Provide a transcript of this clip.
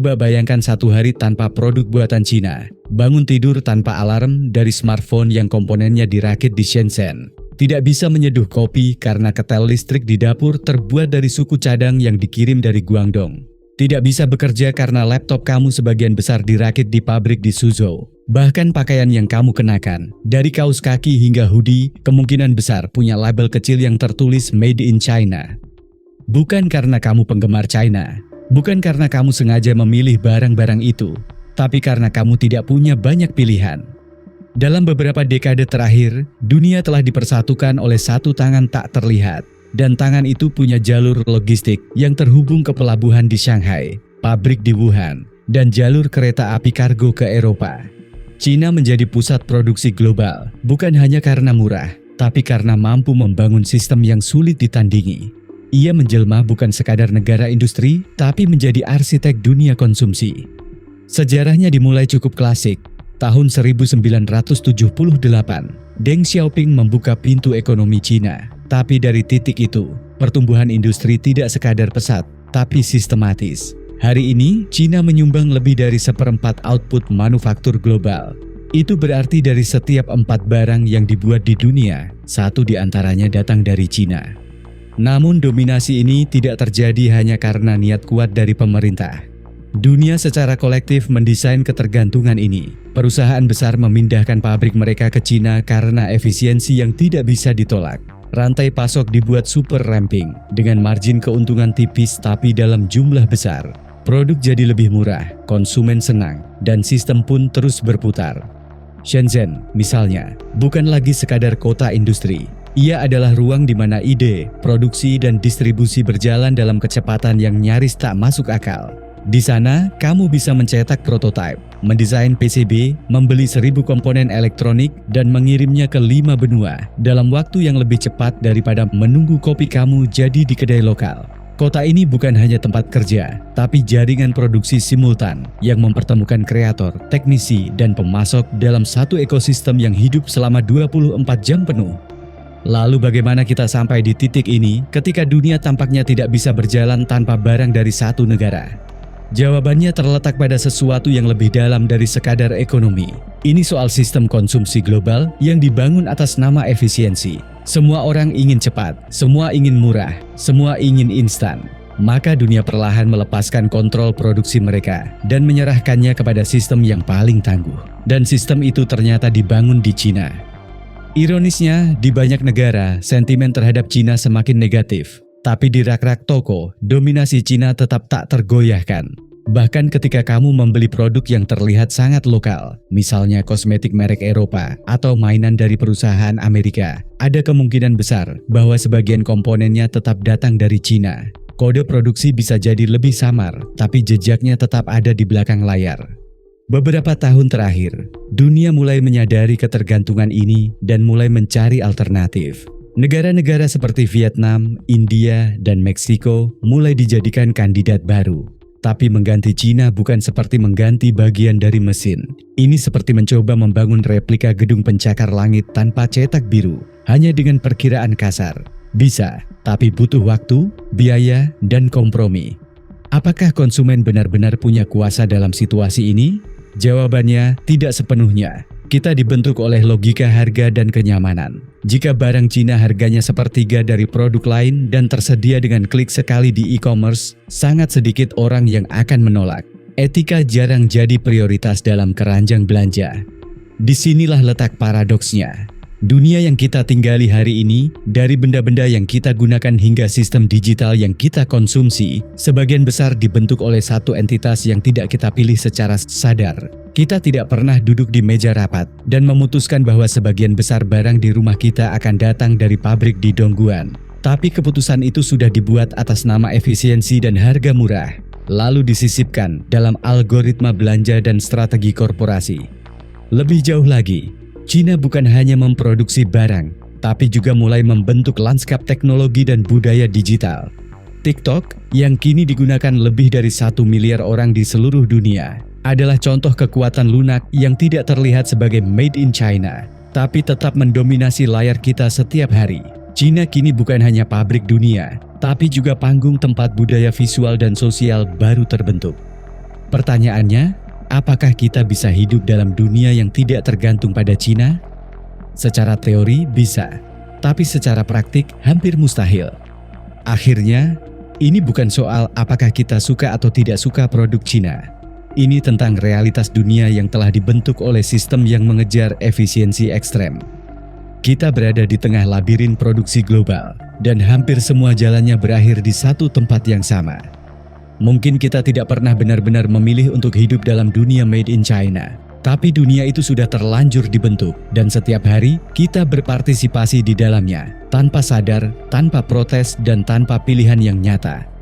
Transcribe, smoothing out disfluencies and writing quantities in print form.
Coba bayangkan satu hari tanpa produk buatan Cina. Bangun tidur tanpa alarm dari smartphone yang komponennya dirakit di Shenzhen. Tidak bisa menyeduh kopi karena ketel listrik di dapur terbuat dari suku cadang yang dikirim dari Guangdong. Tidak bisa bekerja karena laptop kamu sebagian besar dirakit di pabrik di Suzhou. Bahkan pakaian yang kamu kenakan, dari kaos kaki hingga hoodie, kemungkinan besar punya label kecil yang tertulis Made in China. Bukan karena kamu penggemar China, bukan karena kamu sengaja memilih barang-barang itu, tapi karena kamu tidak punya banyak pilihan. Dalam beberapa dekade terakhir, dunia telah dipersatukan oleh satu tangan tak terlihat, dan tangan itu punya jalur logistik yang terhubung ke pelabuhan di Shanghai, pabrik di Wuhan, dan jalur kereta api kargo ke Eropa. Cina menjadi pusat produksi global, bukan hanya karena murah, tapi karena mampu membangun sistem yang sulit ditandingi. Ia menjelma bukan sekadar negara industri, tapi menjadi arsitek dunia konsumsi. Sejarahnya dimulai cukup klasik. Tahun 1978, Deng Xiaoping membuka pintu ekonomi Cina. Tapi dari titik itu, pertumbuhan industri tidak sekadar pesat, tapi sistematis. Hari ini, Cina menyumbang lebih dari 1/4 output manufaktur global. Itu berarti dari setiap 4 barang yang dibuat di dunia, 1 diantaranya datang dari Cina. Namun dominasi ini tidak terjadi hanya karena niat kuat dari pemerintah. Dunia secara kolektif mendesain ketergantungan ini. Perusahaan besar memindahkan pabrik mereka ke Cina karena efisiensi yang tidak bisa ditolak. Rantai pasok dibuat super ramping dengan margin keuntungan tipis tapi dalam jumlah besar. Produk jadi lebih murah, konsumen senang, dan sistem pun terus berputar. Shenzhen, misalnya, bukan lagi sekadar kota industri. Ia adalah ruang di mana ide, produksi, dan distribusi berjalan dalam kecepatan yang nyaris tak masuk akal. Di sana, kamu bisa mencetak prototipe, mendesain PCB, membeli 1000 komponen elektronik, dan mengirimnya ke 5 benua dalam waktu yang lebih cepat daripada menunggu kopi kamu jadi di kedai lokal. Kota ini bukan hanya tempat kerja, tapi jaringan produksi simultan yang mempertemukan kreator, teknisi, dan pemasok dalam satu ekosistem yang hidup selama 24 jam penuh. Lalu bagaimana kita sampai di titik ini ketika dunia tampaknya tidak bisa berjalan tanpa barang dari satu negara? Jawabannya terletak pada sesuatu yang lebih dalam dari sekadar ekonomi. Ini soal sistem konsumsi global yang dibangun atas nama efisiensi. Semua orang ingin cepat, semua ingin murah, semua ingin instan. Maka dunia perlahan melepaskan kontrol produksi mereka dan menyerahkannya kepada sistem yang paling tangguh. Dan sistem itu ternyata dibangun di Cina. Ironisnya, di banyak negara, sentimen terhadap Cina semakin negatif. Tapi di rak-rak toko, dominasi Cina tetap tak tergoyahkan. Bahkan ketika kamu membeli produk yang terlihat sangat lokal, misalnya kosmetik merek Eropa atau mainan dari perusahaan Amerika, ada kemungkinan besar bahwa sebagian komponennya tetap datang dari Cina. Kode produksi bisa jadi lebih samar, tapi jejaknya tetap ada di belakang layar. Beberapa tahun terakhir, dunia mulai menyadari ketergantungan ini dan mulai mencari alternatif. Negara-negara seperti Vietnam, India, dan Meksiko mulai dijadikan kandidat baru. Tapi mengganti Cina bukan seperti mengganti bagian dari mesin. Ini seperti mencoba membangun replika gedung pencakar langit tanpa cetak biru, hanya dengan perkiraan kasar. Bisa, tapi butuh waktu, biaya, dan kompromi. Apakah konsumen benar-benar punya kuasa dalam situasi ini? Jawabannya tidak sepenuhnya. Kita dibentuk oleh logika harga dan kenyamanan. Jika barang Cina harganya sepertiga dari produk lain dan tersedia dengan klik sekali di e-commerce, sangat sedikit orang yang akan menolak. Etika jarang jadi prioritas dalam keranjang belanja. Disinilah letak paradoksnya. Dunia yang kita tinggali hari ini, dari benda-benda yang kita gunakan hingga sistem digital yang kita konsumsi, sebagian besar dibentuk oleh satu entitas yang tidak kita pilih secara sadar. Kita tidak pernah duduk di meja rapat dan memutuskan bahwa sebagian besar barang di rumah kita akan datang dari pabrik di Dongguan. Tapi keputusan itu sudah dibuat atas nama efisiensi dan harga murah, lalu disisipkan dalam algoritma belanja dan strategi korporasi. Lebih jauh lagi, Cina bukan hanya memproduksi barang, tapi juga mulai membentuk lanskap teknologi dan budaya digital. TikTok, yang kini digunakan lebih dari 1 miliar orang di seluruh dunia, adalah contoh kekuatan lunak yang tidak terlihat sebagai made in China, tapi tetap mendominasi layar kita setiap hari. Cina kini bukan hanya pabrik dunia, tapi juga panggung tempat budaya visual dan sosial baru terbentuk. Pertanyaannya, apakah kita bisa hidup dalam dunia yang tidak tergantung pada Cina? Secara teori bisa, tapi secara praktik hampir mustahil. Akhirnya, ini bukan soal apakah kita suka atau tidak suka produk Cina. Ini tentang realitas dunia yang telah dibentuk oleh sistem yang mengejar efisiensi ekstrem. Kita berada di tengah labirin produksi global, dan hampir semua jalannya berakhir di satu tempat yang sama. Mungkin kita tidak pernah benar-benar memilih untuk hidup dalam dunia made in China, tapi dunia itu sudah terlanjur dibentuk, dan setiap hari kita berpartisipasi di dalamnya, tanpa sadar, tanpa protes, dan tanpa pilihan yang nyata.